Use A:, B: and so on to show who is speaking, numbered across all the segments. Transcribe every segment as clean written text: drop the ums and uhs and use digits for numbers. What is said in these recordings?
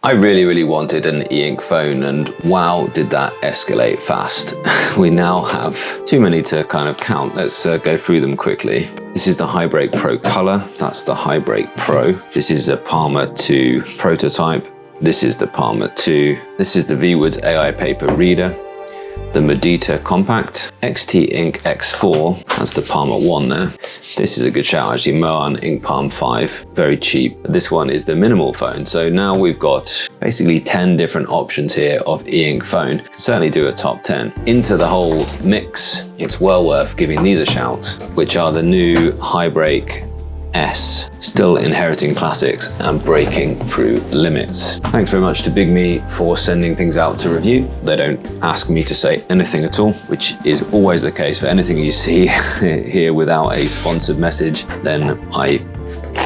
A: I really wanted an e-ink phone, and wow, did that escalate fast. We now have too many to kind of count. Let's go through them quickly. This is the HiBreak Pro Color. That's the HiBreak Pro. This is a Palma 2 prototype. This is the Palma 2. This is the Viwoods AI Paper Reader. The Medita Compact, XT Ink X4, that's the Palma 1 there. This is a good shout actually, Moan Ink Palm 5, very cheap. This one is the minimal phone, so now we've got basically 10 different options here of e-ink phone. Can certainly do a top 10. Into the whole mix, it's well worth giving these a shout, which are the new HiBreak S, still inheriting classics and breaking through limits. Thanks very much to BigMe for sending things out to review. They don't ask me to say anything at all, which is always the case for anything you see here without a sponsored message. Then I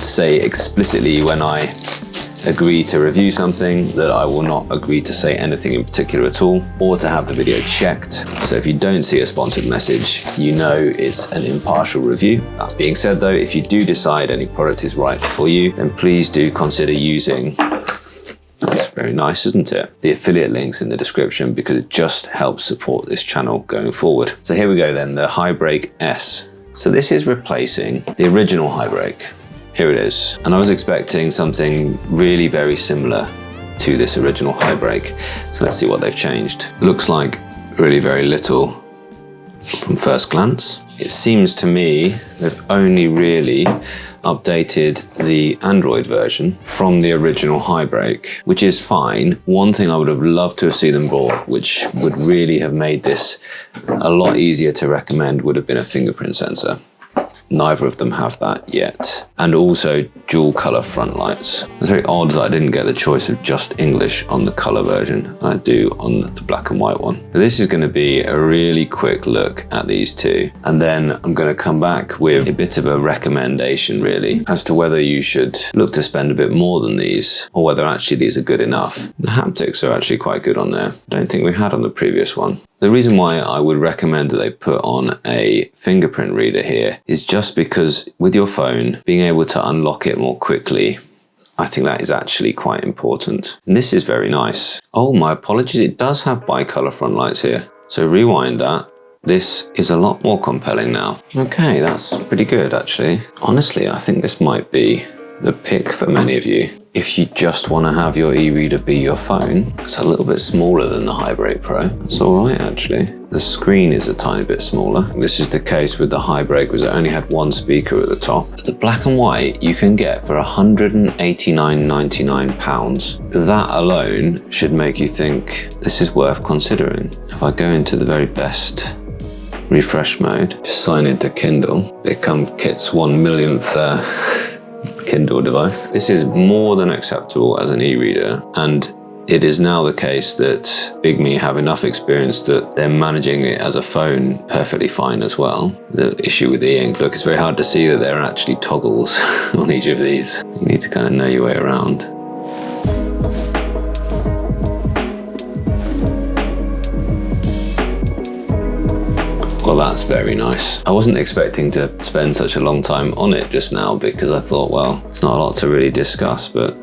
A: say explicitly when I agree to review something that I will not agree to say anything in particular at all, or to have the video checked. So if you don't see a sponsored message, you know it's an impartial review. That being said though, if you do decide any product is right for you, then please do consider using, that's very nice, isn't it? The affiliate links in the description, because it just helps support this channel going forward. So here we go then, the HiBreak S. So this is replacing the original HiBreak. Here it is. And I was expecting something really very similar to this original HiBreak. So let's see what they've changed. Looks like really very little from first glance. It seems to me they've only really updated the Android version from the original HiBreak, which is fine. One thing I would have loved to have seen them brought, which would really have made this a lot easier to recommend, would have been a fingerprint sensor. Neither of them have that yet. And also dual color front lights. It's very odd that I didn't get the choice of just English on the color version. I do on the black and white one. This is going to be a really quick look at these two. And then I'm going to come back with a bit of a recommendation really as to whether you should look to spend a bit more than these, or whether actually these are good enough. The haptics are actually quite good on there. I don't think we had on the previous one. The reason why I would recommend that they put on a fingerprint reader here is just because with your phone, being able to unlock it more quickly, I think that is actually quite important. And this is very nice. Oh, my apologies. It does have bicolor front lights here. So rewind that. This is a lot more compelling now. Okay, that's pretty good actually. Honestly, I think this might be the pick for many of you. If you just want to have your e-reader be your phone, it's a little bit smaller than the HiBreak Pro. It's all right actually. The screen is a tiny bit smaller. This is the case with the HiBreak, because it only had one speaker at the top. The black and white you can get for £189.99. That alone should make you think this is worth considering. If I go into the very best refresh mode, just sign into Kindle, become Kit's 1 millionth Kindle device. This is more than acceptable as an e-reader, and it is now the case that BigMe have enough experience that they're managing it as a phone perfectly fine as well. The issue with the e-ink, look, it's very hard to see that there are actually toggles on each of these. You need to kind of know your way around. Well, that's very nice. I wasn't expecting to spend such a long time on it just now, because I thought, well, it's not a lot to really discuss, but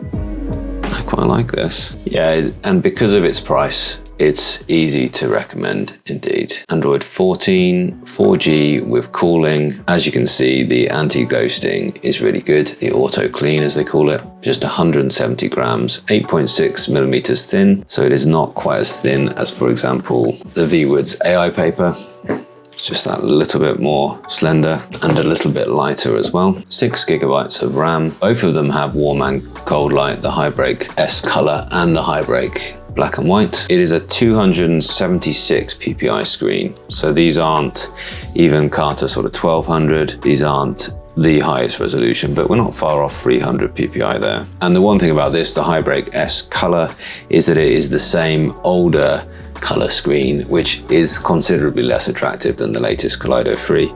A: I quite like this. Yeah, and because of its price, it's easy to recommend indeed. Android 14, 4G with cooling. As you can see, the anti-ghosting is really good. The auto clean, as they call it, just 170 grams, 8.6 millimeters thin. So it is not quite as thin as, for example, the Viwoods AI paper. It's just that little bit more slender and a little bit lighter as well. 6 gigabytes of RAM. Both of them have warm and cold light, the HiBreak S color and the HiBreak black and white. It is a 276 ppi screen. So these aren't even Carter sort of 1200. These aren't the highest resolution, but we're not far off 300 ppi there. And the one thing about this, the HiBreak S color, is that it is the same older color screen, which is considerably less attractive than the latest Kaleido 3.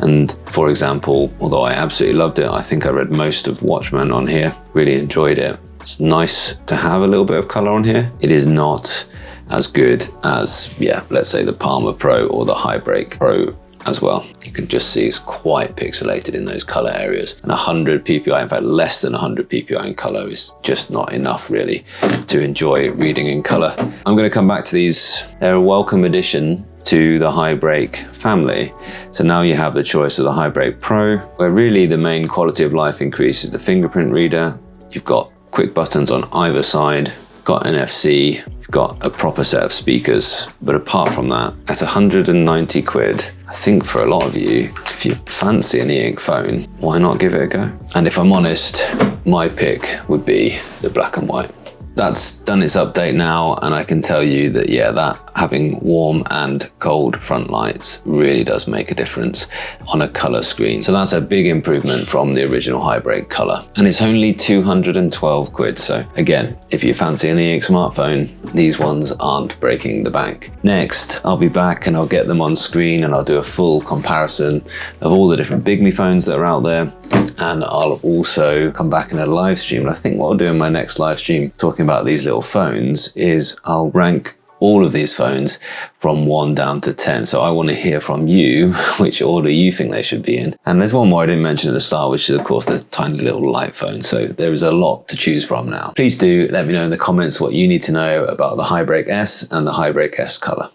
A: And for example, although I absolutely loved it, I think I read most of Watchmen on here, really enjoyed it. It's nice to have a little bit of color on here. It is not as good as, yeah, let's say the Palma Pro or the HiBreak Pro as well. You can just see it's quite pixelated in those color areas. And 100 ppi, in fact less than 100 ppi in color, is just not enough really to enjoy reading in color. I'm going to come back to these. They're a welcome addition to the HiBreak family. So now you have the choice of the HiBreak Pro, where really the main quality of life increase is the fingerprint reader. You've got quick buttons on either side, got NFC, you've got a proper set of speakers. But apart from that, that's 190 quid. I think for a lot of you, if you fancy an e-ink phone, why not give it a go? And if I'm honest, my pick would be the black and white. That's done its update now, and I can tell you that, yeah, that having warm and cold front lights really does make a difference on a color screen. So that's a big improvement from the original HiBreak color. And it's only 212 quid. So again, if you fancy an e-ink smartphone, these ones aren't breaking the bank. Next, I'll be back and I'll get them on screen and I'll do a full comparison of all the different BigMe phones that are out there. And I'll also come back in a live stream. And I think what I'll do in my next live stream talking about these little phones is I'll rank all of these phones from 1 down to 10. So I want to hear from you which order you think they should be in. And there's one more I didn't mention at the start, which is of course the tiny little light phone. So there is a lot to choose from now. Please do let me know in the comments what you need to know about the HiBreak S and the HiBreak S color.